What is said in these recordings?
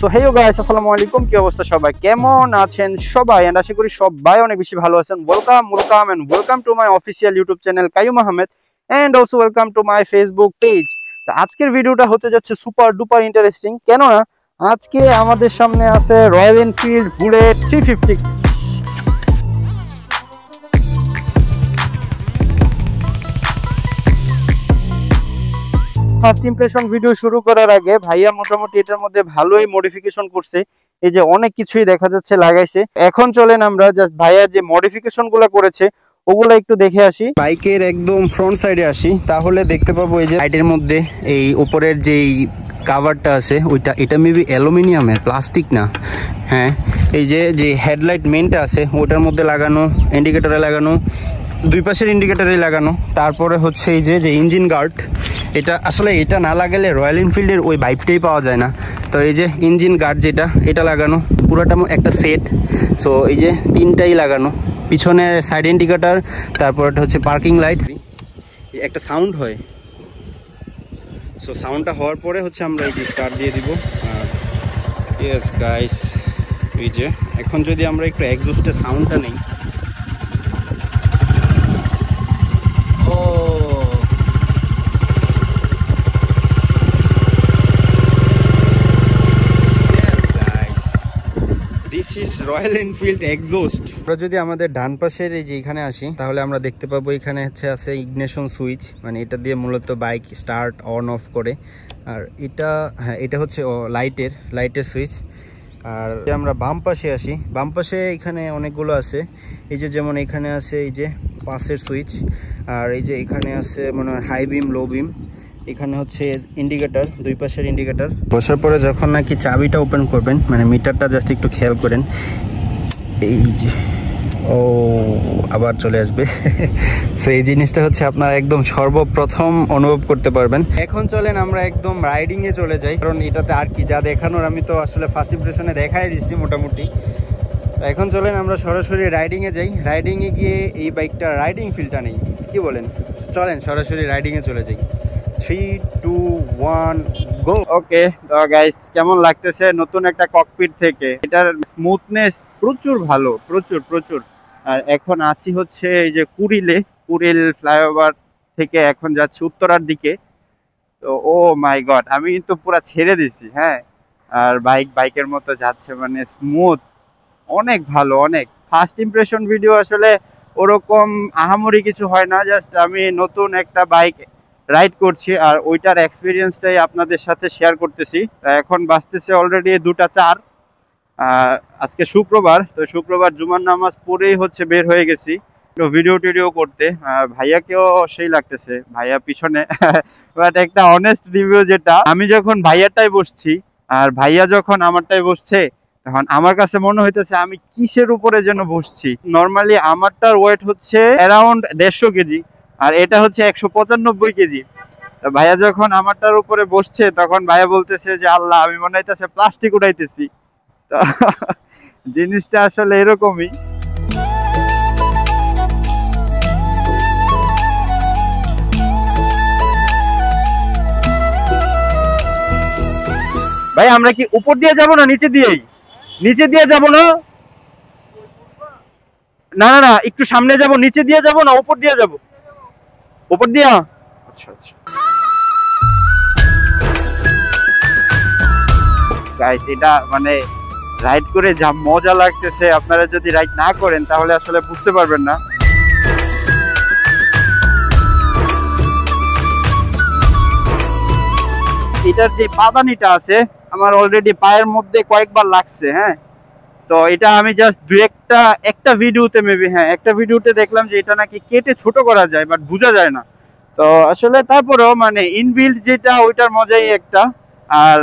So hey guys, আসসালামু আলাইকুম। কি অবস্থা সবাই, কেমন আছেন সবাই? এন্ড আশা করি সবাই অনেক বেশি ভালো আছেন। Welcome to my official YouTube channel Kaiyum Ahmed, and also welcome to my Facebook page. তো আজকের ভিডিওটা হতে যাচ্ছে সুপার ডুপার ইন্টারেস্টিং, কেননা আজকে আমাদের সামনে আছে royal Enfield bullet 350। First impression video শুরু করার আগে ভাইয়া মোটামুটি এটার মধ্যে ভালোই মডিফিকেশন করছে। এই যে অনেক কিছুই দেখা যাচ্ছে লাগাইছে। এখন চলেন আমরা জাস্ট ভাইয়া যে মডিফিকেশন গুলো করেছে ওগুলা একটু দেখে আসি। বাইকের একদম ফ্রন্ট সাইডে আসি, তাহলে দেখতে পাবো এই যে লাইটের মধ্যে এই উপরের যেই কাভারটা আছে ওইটা, এটা মেবি অ্যালুমিনিয়ামের, প্লাস্টিক না। হ্যাঁ, এই যে হেডলাইট মেনটা আছে ওটার মধ্যে লাগানো, ইন্ডিকেটরে লাগানো, দুই পাশের ইন্ডিকেটরে লাগানো। তারপরে হচ্ছে এই যে ইঞ্জিন গার্ড, এটা আসলে এটা না লাগালে রয়্যাল এনফিল্ডের ওই ভাইবটাই পাওয়া যায় না। তো এই যে ইঞ্জিন গার্ড যেটা, এটা লাগানো পুরোটা একটা সেট। সো এই যে তিনটাই লাগানো, পিছনে সাইড ইন্ডিকেটর, তারপরটা হচ্ছে পার্কিং লাইট। একটা সাউন্ড হয়, সো সাউন্ডটা হওয়ার পরে হচ্ছে আমরা এই যে স্টার্ট দিয়ে দিব। আর ইয়েস গাইস, এই যে এখন যদি আমরা একটু এক্সস্টের সাউন্ডটা নেই, রয়্যাল এনফিল্ড এক্সস্ট। আমরা যদি আমাদের ডান পাশের এই যে এখানে আসি, তাহলে আমরা দেখতে পাবো এখানে হচ্ছে আছে ইগনিশন সুইচ, মানে এটা দিয়ে মূলত বাইক স্টার্ট অন অফ করে। আর এটা, হ্যাঁ, এটা হচ্ছে লাইটের সুইচ। আর আমরা বাম পাশে আসি, বাম পাশে এখানে অনেকগুলো আছে। এই যে যেমন এখানে আছে এই যে পাশের সুইচ, আর এই যে এখানে আছে মনে হয় হাই বিম, লো বিম। এখানে হচ্ছে ইন্ডিকেটর, দুই পাশের ইন্ডিকেটর। বসার পরে যখন নাকি চাবিটা ওপেন করবেন, মানে মিটারটা জাস্ট একটু খেয়াল করেন, এই যে ও আবার চলে আসবে। সো এই জিনিসটা হচ্ছে আপনারা একদম সর্বপ্রথম অনুভব করতে পারবেন। এখন চলেন আমরা একদম রাইডিং এ চলে যাই, কারণ এটাতে আর কি যা দেখানোর আমি তো আসলে ফার্স্ট ইমপ্রেশনে দেখাই দিচ্ছি মোটামুটি। এখন চলেন আমরা সরাসরি রাইডিং এ যাই। রাইডিং এ গিয়ে এই বাইকটা রাইডিং ফিলটা নেই, কি বলেন? চলেন সরাসরি রাইডিং এ চলে যাই। 3, 2, 1 গো। ওকে, তো গাইস কেমন লাগতেছে নতুন একটা ককপিট থেকে? এটার স্মুথনেস প্রচুর ভালো, প্রচুর। আর এখন আছি হচ্ছে এই যে কুড়িল ফ্লাইওভার থেকে এখন যাচ্ছি উত্তরার দিকে। তো ও মাই গড, আমি কিন্তু পুরো ছেড়ে দিছি। হ্যাঁ, আর বাইকের মতো যাচ্ছে, মানে স্মুথ, অনেক ভালো, অনেক। ফার্স্ট ইমপ্রেশন ভিডিও আসলে ওরকম আহামরি কিছু হয় না, জাস্ট আমি নতুন একটা বাইক রাইড করছি আর ওইটার এক্সপিরিয়েন্সটাই আপনাদের সাথে শেয়ার করতেছি। এখন বাজতেছে অলরেডি 2:04। আজকে শুক্রবার, তো শুক্রবার জুমার নামাজ পড়েই হচ্ছে বের হয়ে গেছি ভিডিও করতে। ভাইয়াকেও সেই লাগতেছে, ভাইয়া পিছনে। বাট একটা অনেস্ট রিভিউ, যেটা আমি যখন ভাইয়ারটাই বসছি আর ভাইয়া যখন আমারটাই বসছে, তখন আমার কাছে মনে হইতেছে আমি কিসের উপরে যেন বসছি। নর্মালি আমারটার ওয়েট হচ্ছে অ্যারাউন্ড 150 কেজি, আর এটা হচ্ছে 195 কেজি। ভাইয়া যখন আমারটার উপরে বসছে, তখন ভাইয়া বলতেছে যে আল্লাহ, আমি মনে হইতেছে প্লাস্টিক উঠাইতেছি। তো জিনিসটা আসলে এরকমই। ভাই আমরা কি উপর দিয়ে যাব না নিচে দিয়ে যাব না? না, একটু সামনে যাব, নিচে দিয়ে যাব না উপর দিয়ে যাব? উপর দিয়ে। আচ্ছা। গাইস, এটা মানে রাইড করে যা মজা লাগতেছে, আপনারা যদি রাইড না করেন তাহলে আসলে বুঝতে পারবেন না। এটার যে পাদানিটা আছে, আমার অলরেডি পায়ের মধ্যে কয়েকবার লাগছে। হ্যাঁ, তো এটা আমি জাস্ট একটা ভিডিওতে মেবি, হ্যাঁ একটা ভিডিওতে দেখলাম যে এটা নাকি কেটে ছোট করা যায়, বাট বোঝা যায় না। তো আসলে তারপরেও মানে ইনবিল্ড যেটা, ওইটার মজাই একটা, আর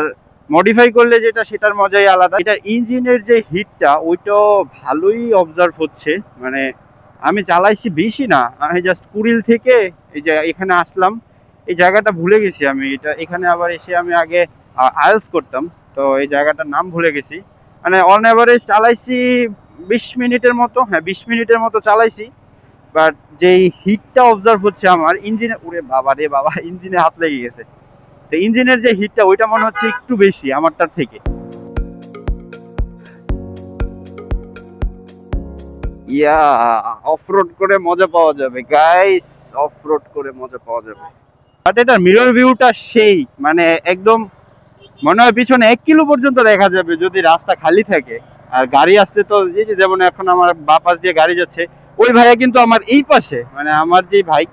মডিফাই করলে যেটা, সেটার মজাই আলাদা। এটার ইঞ্জিনের যে হিটটা, ওইটাও ভালোই অবজার্ভ হচ্ছে। মানে আমি চালাইছি বেশি না, আমি জাস্ট কুড়িল থেকে এই যে এখানে আসলাম, এই জায়গাটা ভুলে গেছি আমি। এখানে আবার এসে আমি আগে আইএলটিএস করতাম, তো এই জায়গাটার নাম ভুলে গেছি। মানে অন এভারেজ চালাইছি 20 মিনিটের মতো, হ্যাঁ 20 মিনিটের মতো চালাইছি। বাট যেই হিটটা অবজার্ভ হচ্ছে আমার ইঞ্জিনে, ওরে বাবা রে বাবা, ইঞ্জিনে হাত লেগে গেছে। তো ইঞ্জিনের যে হিটটা, ওইটা মনে হচ্ছে একটু বেশি আমারটার থেকে। ইয়া, অফরোড করে মজা পাওয়া যাবে গাইস, অফরোড করে মজা পাওয়া যাবে। বাট এটা মিরর ভিউটা সেই, মানে একদম মনে হয় পিছনে 1 কিলো পর্যন্ত দেখা যাবে যদি রাস্তা খালি থাকে। আর গাড়ি আসলে তো এই যে যেমন এখন আমার বাঁ পাশ দিয়ে গাড়ি যাচ্ছে, ওই ভাইয়া কিন্তু আমার এই পাশে, মানে আমার যে ভাই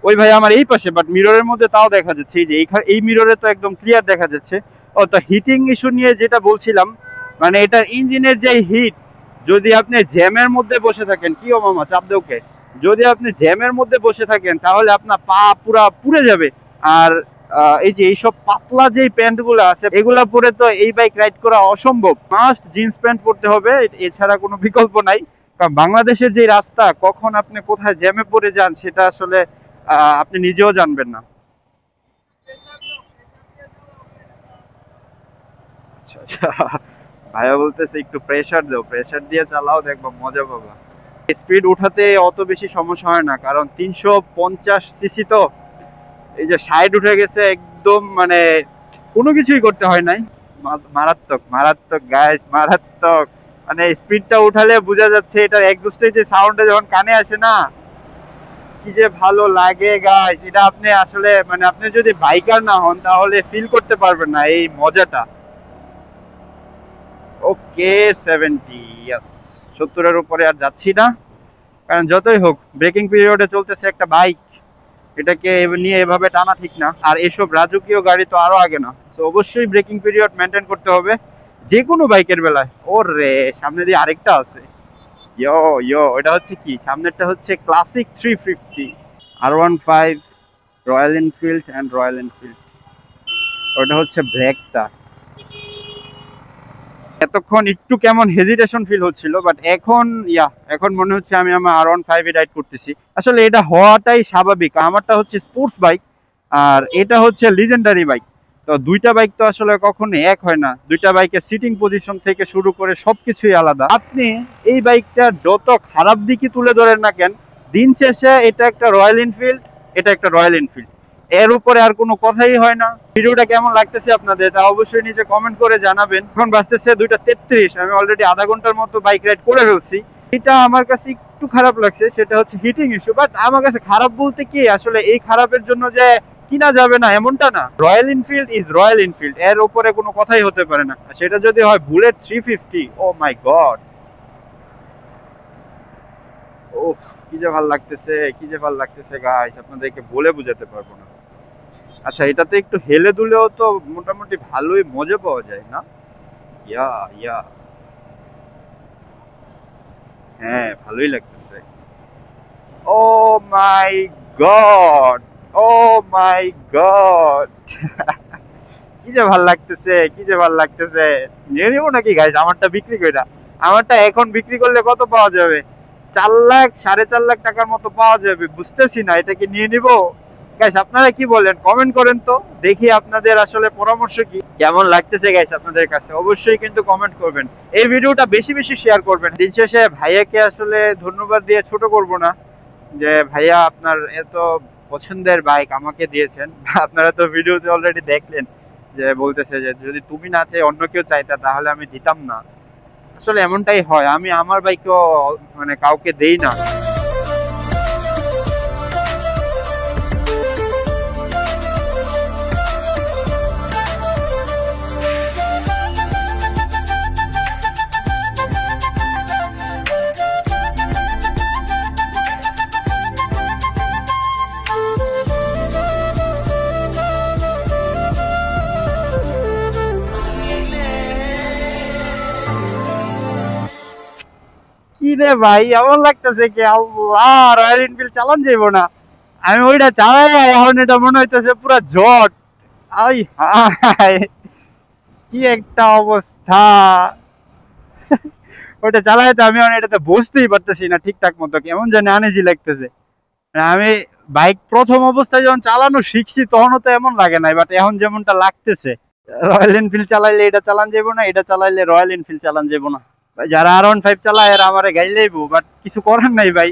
ওই ভাই আমার এই পাশে, বাট মিররের মধ্যে তাও দেখা যাচ্ছে এই যে এই মিররে তো একদম ক্লিয়ার দেখা যাচ্ছে। ও তো হিটিং ইস্যু নিয়ে যেটা বলছিলাম, মানে এটার ইঞ্জিনের যে হিট, যদি আপনি জ্যামের মধ্যে বসে থাকেন, কি ও মামা চাপ দেওকে, যদি আপনি জ্যামের মধ্যে বসে থাকেন তাহলে আপনার পা পুরা পুড়ে যাবে। আর এই যে এইসব পাতলা যে প্যান্ট গুলো আছে এগুলা পরে তো এই বাইক রাইড করা অসম্ভব। মাস্ট জিন্স প্যান্ট পরতে হবে, এছাড়া কোনো বিকল্প নাই। কারণ বাংলাদেশের যে রাস্তা, কখন আপনি কোথায় জ্যামে পড়ে যান সেটা আসলে আপনি নিজেও জানবেন না। আচ্ছা আচ্ছা, ভাইয়া বলতেছে একটু প্রেসার দাও, প্রেসার দিয়ে চালাও, দেখবো মজা পাবা। স্পিড উঠাতে অত বেশি সমস্যা হয় না, কারণ 350 সিসি তো, এই যে 60 উঠে গেছে একদম, মানে কোনো কিছুই করতে হয় নাই। মারাত্মক মারাত্মক গাইস, মারাত্মক। মানে স্পিডটা উঠালে বোঝা যাচ্ছে এটার এক্সস্টের যে সাউন্ডটা যখন কানে আসে না, কি যে ভালো লাগে গাইস। এটা আপনি আসলে, মানে আপনি যদি বাইকার না হন তাহলে ফিল করতে পারবেন না এই মজাটা। ওকে 70, ইয়েস, 70-এর উপরে আর যাচ্ছি না, কারণ যতই হোক ব্রেকিং পিরিয়ডে চলতেছে একটা বাইক, এটাকে নিয়ে এভাবে টানা ঠিক না। আর এসব রাজকীয় গাড়ি তো আরো আগে না, তো অবশ্যই ব্রেকিং পিরিয়ড মেনটেন করতে হবে যে কোনো বাইকের বেলায়। ওর রে, সামনে দিয়ে আরেকটা আছে, ইয়ো ইয়ো, এটা হচ্ছে কি, সামনেরটা হচ্ছে classic 350 R15 royal Enfield and royal Enfield, ওটা হচ্ছে ব্ল্যাকটা। এতক্ষণ একটু কেমন হেজিটেশন ফিল হচ্ছিল, বাট এখন মনে হচ্ছে আমি আমার R15 এ রাইড করতেছি। আসলে এটা হওয়াটাই স্বাভাবিক, আমারটা হচ্ছে স্পোর্টস বাইক আর এটা হচ্ছে লিজেন্ডারি বাইক। তো দুইটা বাইক তো আসলে কখনো এক হয় না, দুইটা বাইকের সিটিং পজিশন থেকে শুরু করে সবকিছুই আলাদা। আপনি এই বাইকটার যত খারাপ দিকই তুলে ধরেন না কেন, দিন শেষে এটা একটা রয়্যাল এনফিল্ড, এটা একটা রয়্যাল এনফিল্ড, এর উপরে আর কোনো কথাই হয় না। ভিডিওটা কেমন লাগতেছে আপনাদের তা অবশ্যই নিচে কমেন্ট করে জানাবেন। এখন বাজতেছে 2:33, আমি অলরেডি আধা ঘন্টার মতো বাইক রাইড করে ফেলছি। এটা আমার কাছে একটু খারাপ লাগছে, সেটা হচ্ছে হিটিং ইস্যু। বাট আমার কাছে খারাপ বলতে কি, আসলে এই খারাপের জন্য যে কিনা যাবে না এমনটা না। Royal Enfield is royal Enfield, এর উপরে কোনো কথাই হতে পারে না। সেটা যদি হয় বুলেট 350, ও মাই গড, ও কি যে ভাল লাগতেছে, কি যে ভাল লাগতেছে গাইস, আপনাদেরকে বলে বুঝাতে পারবো না। আচ্ছা, এটাতে একটু হেলে দুলেও তো মোটামুটি ভালোই মজা পাওয়া যায় না? ইয়া ইয়া, হ্যাঁ ভালোই লাগতেছে। ও মাই গড, ও মাই গড, কি যে ভাল লাগতেছে, কি যে ভাল লাগতেছে। নিয়ে নিবো নাকি গাইস আমারটা বিক্রি কইরা? আমারটা এখন বিক্রি করলে কত পাওয়া যাবে? 4 লাখ 4.5 লাখ টাকার মতো পাওয়া যাবে, বুঝতেছি না এটা কি নিয়ে নিবো। গাইস আপনারা কি বলেন, কমেন্ট করেন তো দেখি আপনাদের আসলে পরামর্শ কি, কেমন লাগতেছে গাইস আপনাদের কাছে, অবশ্যই কিন্তু কমেন্ট করবেন। এই ভিডিওটা বেশি বেশি শেয়ার করবেন। দিন শেষে ভাইয়াকে আসলে ধন্যবাদ দিয়ে ছোট করব না, যে ভাইয়া আপনার এত পছন্দের বাইক আমাকে দিয়েছেন। আপনারা তো ভিডিওতে অলরেডি দেখলেন যে বলতেছে যে যদি তুমি না চাই অন্য কেউ চাইতা তাহলে আমি দিতাম না। আসলে এমনটাই হয়, আমি আমার বাইকও মানে কাউকে দেই না। কি রে ভাই, এমন লাগতেছে কি, আল্লাহ, রয়্যাল এনফিল্ড চালান যাইবো না। আমি ওইটা চালাই, এখন এটা মনে হইতেছে পুরা জট। আই হাই, কি একটা অবস্থা। ওইটা চালাই তো আমি এটাতে বসতেই পারতেছি না ঠিকঠাক মতো, কেমন জানি আনইজি লাগতেছে। আমি বাইক প্রথম অবস্থায় যখন চালানো শিখছি তখনও তো এমন লাগে নাই, বাট এখন যেমনটা লাগতেছে, রয়্যাল এনফিল্ড চালাইলে এটা চালান যাবো না, এটা চালাইলে রয়্যাল এনফিল্ড চালান যাবো না। যারা R15 চালায় এরা আমারে গাইলেইবো, বাট কিছু করার নাই ভাই,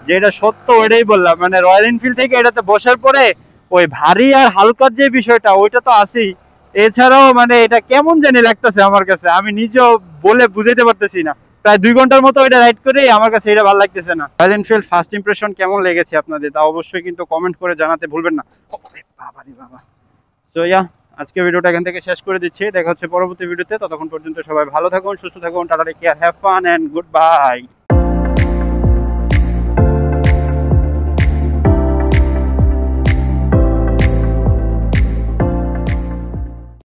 যেটা সত্য ওইটাই বললাম। মানে রয়্যাল এনফিল্ড থেকে এটাতে বসার পরে ওই ভারী আর হালকার যে বিষয়টা ওইটা তো আছেই, এছাড়াও মানে এটা কেমন জানি লাগতেছে আমার কাছে, আমি নিজেও বলে বুঝাইতে পারতেছি না। প্রায় 2 ঘন্টার মতো এটা রাইড করে আমার কাছে এটা ভালো লাগতেছে না। রয়্যাল এনফিল্ড ফার্স্ট ইমপ্রেশন কেমন লেগেছে আপনাদের তা অবশ্যই কিন্তু কমেন্ট করে জানাতে ভুলবেন না। বাবা রে বাবা। তো আজকে ভিডিওটা এখান থেকে শেষ করে দিচ্ছি, দেখা হচ্ছে পরবর্তী ভিডিওতে। ততক্ষণ পর্যন্ত সবাই ভালো থাকুন, সুস্থ থাকুন, tata, take care, have fun and good by.